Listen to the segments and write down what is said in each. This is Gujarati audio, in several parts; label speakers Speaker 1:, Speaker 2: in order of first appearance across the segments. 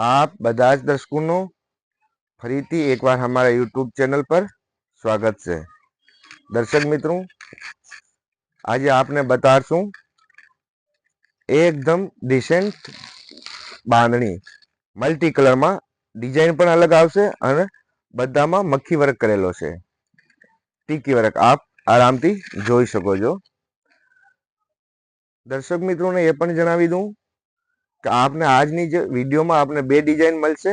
Speaker 1: आप બધા જ દર્શકોનો ફરીથી એકવાર हमारा यूट्यूब चैनल पर स्वागत છે। દર્શક મિત્રો, આજે આપને બતાડશું એકદમ ડિસેન્ટ બાંધણી મલ્ટી કલરમાં ડિઝાઇન પણ અલગ આવશે અને બધામાં મક્ખી વર્ક કરેલો છે, ટીકી વર્ક આપ આરામથી જોઈ શકો છો। દર્શક મિત્રોને એ પણ જણાવી દઉં કે આપને આજની જે વિડીયોમાં આપને બે ડિઝાઇન મળશે।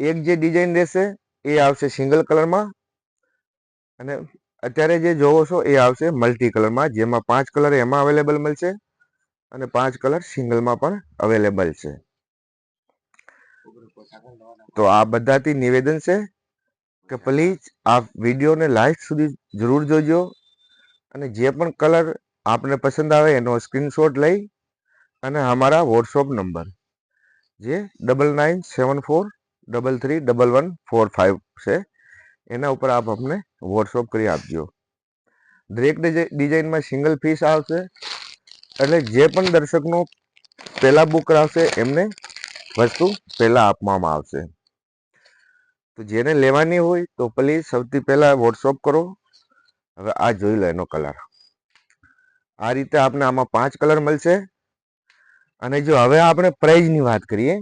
Speaker 1: એક જે ડિઝાઇન રહેશે એ આવશે સિંગલ કલરમાં અને અત્યારે જે જોવો છો એ આવશે મલ્ટી કલરમાં, જેમાં 5 કલર એમાં અવેલેબલ મળશે અને 5 કલર સિંગલમાં પણ અવેલેબલ છે। તો આ બધાથી નિવેદન છે કે પ્લીઝ આપ વિડીયોને લાસ્ટ સુધી જરૂર જોજો અને જે પણ કલર આપને પસંદ આવે એનો સ્ક્રીનશોટ લઈ અને हमारा व्हाट्सएप नंबर જે 9974331145 છે એના ઉપર આપ અમને વોટ્સઅપ કરી આપજો। દરેક ડિઝાઇનમાં સિંગલ પીસ આવશે એટલે જે પણ દર્શકનો પહેલા બુક કરાવશે એમને વસ્તુ પહેલા આપવામાં આવશે। તો જેને લેવાની હોય તો પ્લીઝ સૌથી પહેલા વોટ્સઅપ કરો। હવે આ જોઈ લો એનો કલર, આ રીતે આપને આમાં 5 કલર મળશે। અને જો હવે આપણે પ્રાઇઝની વાત કરીએ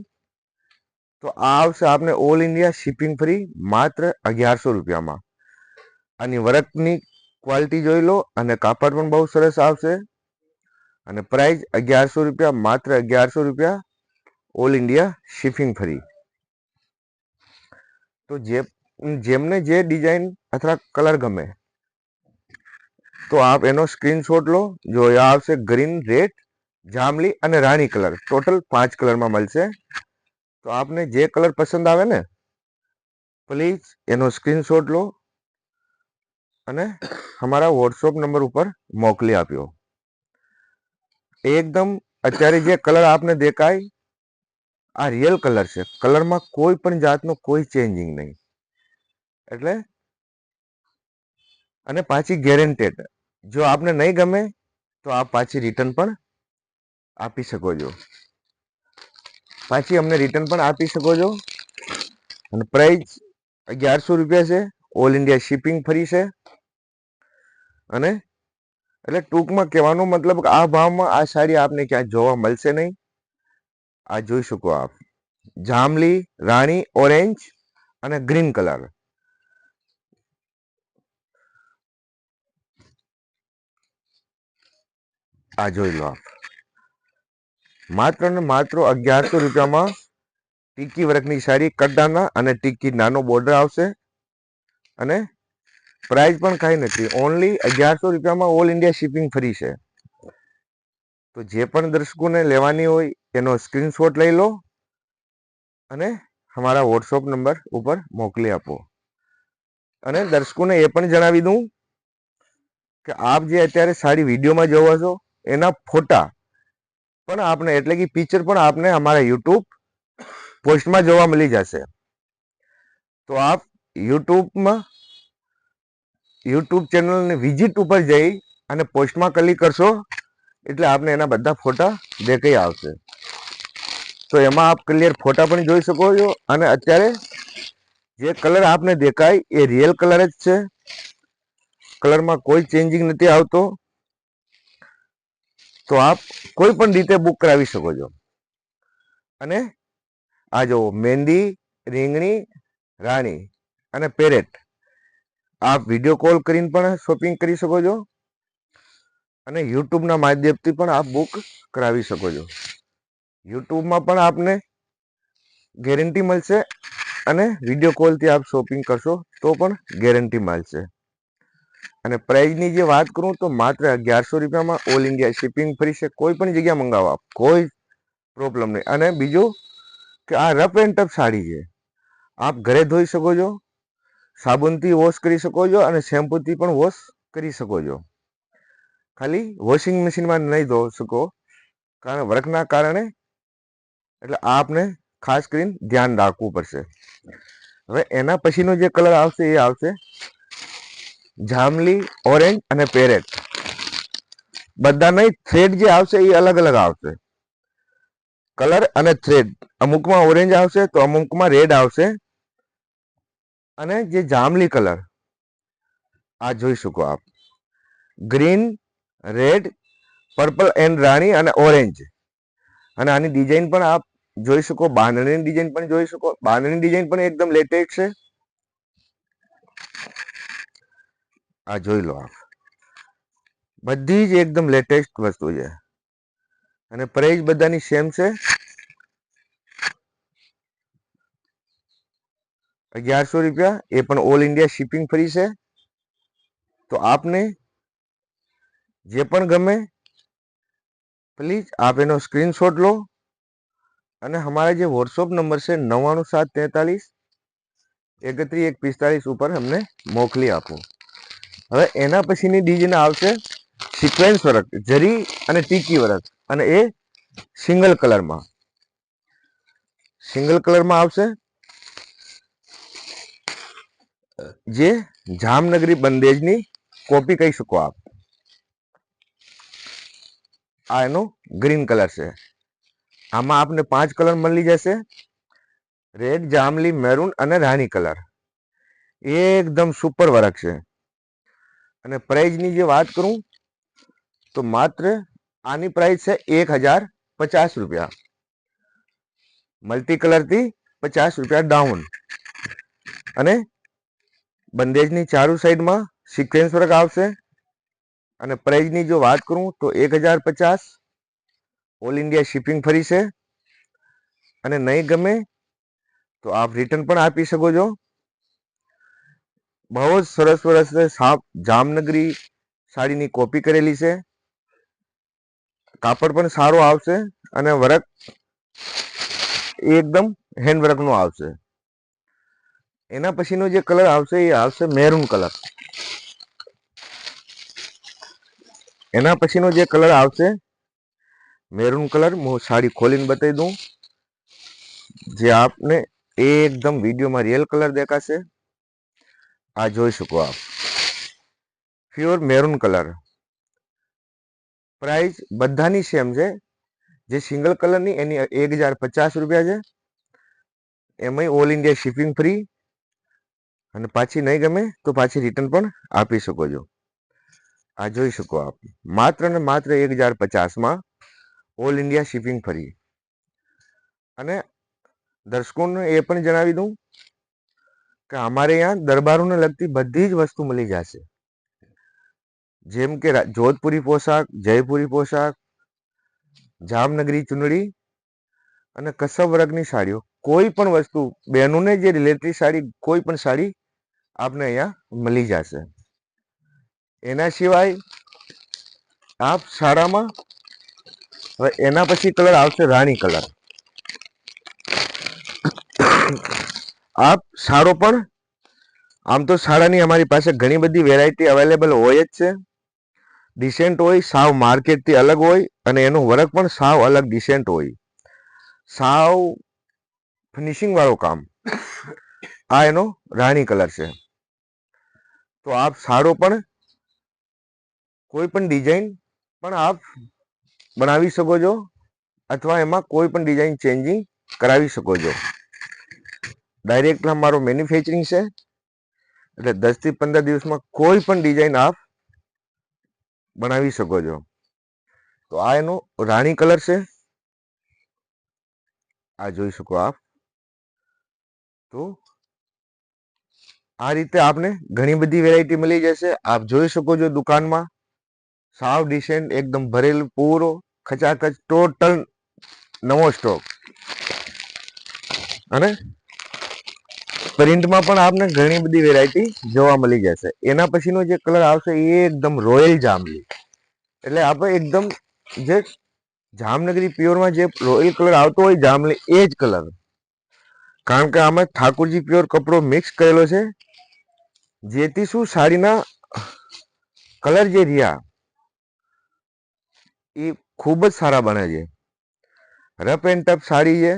Speaker 1: તો આ આવશે આપને ઓલ ઇન્ડિયા શિપિંગ ફ્રી માત્ર 1100 રૂપિયામાં। આની વર્કની ક્વોલિટી જોઈ લો અને કાપડ પણ બહુ સરસ આવશે અને પ્રાઇસ 1100 રૂપિયા, માત્ર 1100 રૂપિયા, ઓલ ઇન્ડિયા શિપિંગ ફ્રી। તો જેમને જે ડિઝાઇન અથવા કલર ગમે તો આપ એનો સ્ક્રીનશોટ લો। જો એ આવશે ગ્રીન, રેડ, જાંબલી અને રાણી કલર, ટોટલ 5 કલરમાં મળશે। તો આપને જે કલર પસંદ આવે ને પ્લીઝ એનો સ્ક્રીનશોટ લો અને हमारा व्हाट्सएप नंबर ઉપર મોકલી આપ્યો। એકદમ અત્યારે જે કલર આપને દેખાય આ રિયલ કલર છે, કલરમાં કોઈ પણ જાતનો કોઈ ચેન્જિંગ નહીં, એટલે અને પાછી ગેરંટેડ। જો આપને નહીં ગમે તો આપ પાછી રિટર્ન પણ આપી શકો છો, પાછી અમને રિટર્ન પણ આપી શકો છો। અને પ્રાઇસ 1100 રૂપિયા છે, ઓલ ઇન્ડિયા શિપિંગ ફ્રી છે। અને એટલે ટૂંકમાં કહેવાનો મતલબ કે આ ભાવમાં આ સાડી આપને ક્યાંય જોવા મળશે નહીં। આ જોઈ શકો આપ, જાંબલી, રાણી, ઓરેન્જ અને ગ્રીન કલર, આ જોઈ લો આપ, માત્ર ને માત્ર 1100 રૂપિયામાં ટીકી વર્કની સાડી કડાના અને ટીકી નાનો બોર્ડર આવશે અને પ્રાઇસ પણ કાંઈ નથી, ઓનલી 1100 રૂપિયામાં ઓલ ઇન્ડિયા શિપિંગ ફ્રી છે। તો જે પણ દર્શકોને લેવાની હોય એનો સ્ક્રીનશોટ લઈ લો અને हमारा व्हाट्सएप નંબર ઉપર મોકલી આપો। અને દર્શકોને એ પણ જણાવી દઉં કે આપ જે અત્યારે સાડી વિડીયોમાં જોવો છો એના ફોટા પણ આપને એટલે કે પિક્ચર પણ આપને અમારા યુટ્યુબ પોસ્ટમાં જોવા મળી જશે। તો આપ યુટ્યુબ ચેનલને વિઝિટ ઉપર જઈ અને પોસ્ટમાં ક્લિક કરશો એટલે આપને એના બધા ફોટા દેખાઈ આવશે। તો એમાં આપ ક્લિયર ફોટા પણ જોઈ શકો છો અને અત્યારે જે કલર આપને દેખાય એ રિયલ કલર જ છે, કલરમાં કોઈ ચેન્જિંગ નથી આવતો। તો આપ કોઈ પણ રીતે બુક કરાવી શકો છો। અને આ જો મહેંદી, રીંગણી, રાણી અને પેરેટ આપ વિડીયો કોલ કરીને પણ શોપિંગ કરી શકો છો અને યુટ્યુબના માધ્યમથી પણ આપ બુક કરાવી શકો છો। યુટ્યુબમાં પણ આપને ગેરંટી મળશે અને વિડીયો કોલથી આપ શોપિંગ કરશો તો પણ ગેરંટી મળશે। અને પ્રાઇઝની જે વાત કરું તો માત્ર 1100 રૂપિયામાં ઓલ ઇન્ડિયા શિપિંગ ફ્રી છે। કોઈ પણ જગ્યા મંગાવો આપ, કોઈ પ્રોબ્લેમ નહીં। અને બીજું કે આ રફ એન્ડ ટફ સાડી છે, આપ ઘરે ધોઈ શકો છો, સાબુનથી વોશ કરી શકો છો અને શેમ્પૂથી પણ વોશ કરી શકો છો। ખાલી વોશિંગ મશીનમાં નહીં ધોઈ શકો કારણ વર્કના કારણે, એટલે આપને ખાસ કરીને ધ્યાન રાખવું પડશે। હવે એના પછીનો જે કલર આવશે એ આવશે જાંબલી, ઓરેન્જ અને પેરેટ, બધા નહીં, થ્રેડ જે આવશે એ અલગ અલગ આવશે। કલર અને થ્રેડ, અમુકમાં ઓરેન્જ આવશે તો અમુકમાં રેડ આવશે. અને જે જાંબલી કલર આ જોઈ શકો આપ, ગ્રીન, રેડ, પર્પલ એન્ડ રાણી અને ઓરેન્જ. અને આની ડિઝાઇન પણ આપ જોઈ શકો, બાંધણીની ડિઝાઇન પણ જોઈ શકો. બાંધણીની ડિઝાઇન પણ એકદમ લેટેસ્ટ છે. આ જોઈ લો આપ, બધી જ એકદમ લેટેસ્ટ વસ્તુ છે. અને પ્રાઇસ બધાની સેમ છે, 1100 રૂપિયા. એ પણ ઓલ ઇન્ડિયા શિપિંગ ફ્રી છે. તો આપને જે પણ ગમે પ્લીઝ આપ એનો સ્ક્રીનશોટ લો અને અમારા જે વોટ્સઅપ નંબર છે 9973313145 ઉપર અમને મોકલી આપો. હવે એના પછીની ડિઝાઇન આવશે સિક્વેન્સ વર્ક, જરી અને ટીકી વર્ક, અને એ સિંગલ કલરમાં આવશે. જે જામનગરી બંદેજની કોપી કહી શકો આપ. આ એનો ગ્રીન કલર છે. આમાં આપને 5 કલર મળી જશે: રેડ, જાંબલી, મેરૂન અને રાણી કલર. એકદમ સુપર વર્ક છે. અને પ્રાઇઝની જે વાત કરું તો માત્ર આની પ્રાઇસ છે 1050 રૂપિયા. મલ્ટી કલરથી 50 રૂપિયા ડાઉન. અને બંદેજની ચારુ સાઈડમાં સિક્વેન્સ વર્ક આવશે. અને પ્રાઇઝની જો વાત કરું તો 1050. ઓલ ઇન્ડિયા શિપિંગ ફ્રી છે. અને નહીં ગમે તો આપ રિટર્ન પણ આપી શકો છો. બહુ જ સરસ સરસ સાપ જામનગરી સાડીની કોપી કરેલી છે. કાપડ પણ સારો આવશે અને વર્ક એકદમ હેન્ડ વર્ક નું આવશે. એના પછીનો જે કલર આવશે એ આવશે મેરૂન કલર. એના પછીનો જે કલર આવશે મેરૂન કલર, હું સાડી ખોલીને બતાવી દઉં. જે આપને એકદમ વિડીયોમાં રિયલ કલર દેખાશે. આ જોઈ શકો આપ, પ્યોર મેરૂન કલર. પ્રાઇસ બધાની સેમ છે. જે સિંગલ કલરની એની 1050 રૂપિયા છે. એમાંય ઓલ ઇન્ડિયા શિપિંગ ફ્રી. અને પાછી નહીં ગમે તો પાછી રિટર્ન પણ આપી શકો છો. આ જોઈ શકો આપ, માત્ર ને માત્ર 1050માં ઓલ ઇન્ડિયા શિપિંગ ફ્રી. અને દર્શકોને એ પણ જણાવી દઉં કે અમારે અહીંયા દરબારોને લગતી બધી જ વસ્તુ મળી જશે. જેમ કે જોધપુરી પોશાક, જયપુરી પોશાક, જામનગરી ચુંદડી અને કસબ વર્ગની સાડીઓ. કોઈ પણ વસ્તુ બહેનોને જે રિલેટેડ સાડી, કોઈ પણ સાડી આપને અહીંયા મળી જશે. એના સિવાય આપ સાડામાં હવે એના પછી કલર આવશે રાણી કલર. આપ સાડો પણ, આમ તો સાડાની અમારી પાસે ઘણી બધી વેરાયટી અવેલેબલ હોય જ છે. ડિસેન્ટ હોય, સાવ માર્કેટથી અલગ હોય, અને એનું વર્ક પણ સાવ અલગ ડિસેન્ટ હોય. સાવ ફિનિશિંગ વાળું કામ. આ એનો રાણી કલર છે. તો આપ સાડો પણ કોઈ પણ ડિઝાઇન પણ આપ બનાવી શકો છો, અથવા એમાં કોઈ પણ ડિઝાઇન ચેન્જિંગ કરાવી શકો છો. ડાયરેક્ટ મારો મેન્યુફેક્ચરિંગ છે, એટલે 10 થી 15 દિવસમાં કોઈ પણ ડિઝાઇન આપ બનાવી શકો છો. તો આ એનો રાણી કલર છે. આ જોઈ શકો આપ. તો આ રીતે આપને ઘણી બધી વેરાયટી મળી જશે. આપ જોઈ શકો છો દુકાનમાં સાવ ડિસેન્ટ, એકદમ ભરેલું, પૂરો ખચાખચ ટોટલ નવો સ્ટોક. અને પ્રિન્ટમાં પણ આપને ઘણી બધી વેરાયટી જોવા મળી જશે. એના પછીનો જે કલર આવશે એ એકદમ રોયલ જાંબલી. એટલે આપણે એકદમ જે જામનગરી પ્યોરમાં જે રોયલ કલર આવતો હોય જાંબલી, એ જ કલર. કારણ કે આમાં ઠાકોરજી પ્યોર કપડો મિક્સ કરેલો છે. જેથી શું સાડીના કલર જે રહ્યા એ ખૂબ જ સારા બને છે. રફ એન્ડ ટફ સાડી છે,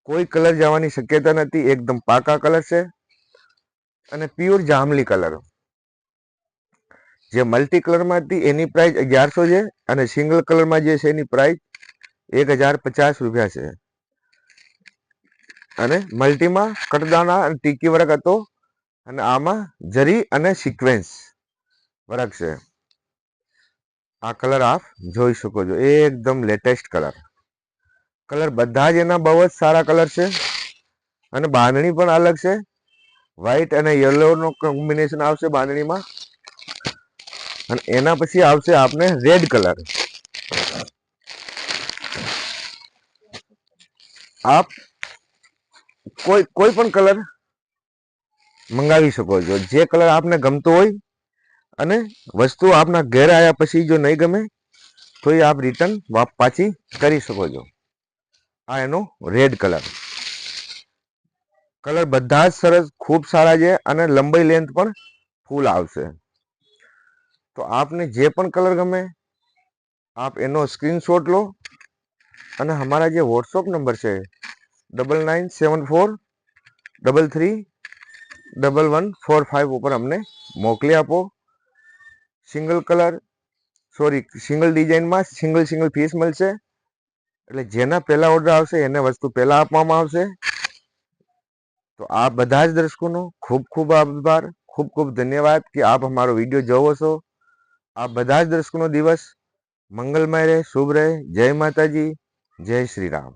Speaker 1: કોઈ કલર જવાની શક્યતા નથી. એકદમ પાકા કલર છે. અને પ્યોર જાંબલી કલર. જે મલ્ટી કલરમાં હતી એની પ્રાઇસ 1100 છે, અને સિંગલ કલરમાં જે છે એની પ્રાઇસ ₹1050 છે અને મલ્ટીમાં કટદાણા અને ટીકી વર્ક હતો અને આમાં જરી અને સિક્વેન્સ વર્ક છે. આ કલર આપ જોઈ શકો છો, એકદમ લેટેસ્ટ કલર બધા જ એના બહુ જ સારા કલર છે અને બાંધણી પણ અલગ છે. વ્હાઈટ અને યલો નો કોમ્બિનેશન આવશે બાંધણીમાં અને એના પછી આવશે આપને રેડ કલર. આપ કોઈ પણ કલર મંગાવી શકો છો, જે કલર આપને ગમતો હોય અને વસ્તુ આપના ઘેર આવ્યા પછી જો નહીં ગમે તો એ આપ રિટર્ન પાછી કરી શકો છો. આ એનો રેડ કલર બધા જ સરસ ખૂબ સારા છે અને લંબાઈ લેન્થ પણ ફૂલ આવશે. તો આપને જે પણ કલર ગમે આપ એનો સ્ક્રીનશોટ લો અને हमारा જે વોટ્સઅપ નંબર છે 9974331145 ઉપર અમને મોકલી આપો. સિંગલ ડિઝાઇનમાં સિંગલ પીસ મળશે, એટલે જેના પહેલા ઓર્ડર આવશે એને વસ્તુ પહેલા આપવામાં આવશે. તો આ બધા જ દર્શકોનો ખૂબ ખૂબ આભાર, ખૂબ ખૂબ ધન્યવાદ કે આપ અમારો વિડીયો જોવો છો. આ બધા જ દર્શકોનો દિવસ મંગલમય રહે, શુભ રહે. જય માતાજી, જય શ્રી રામ.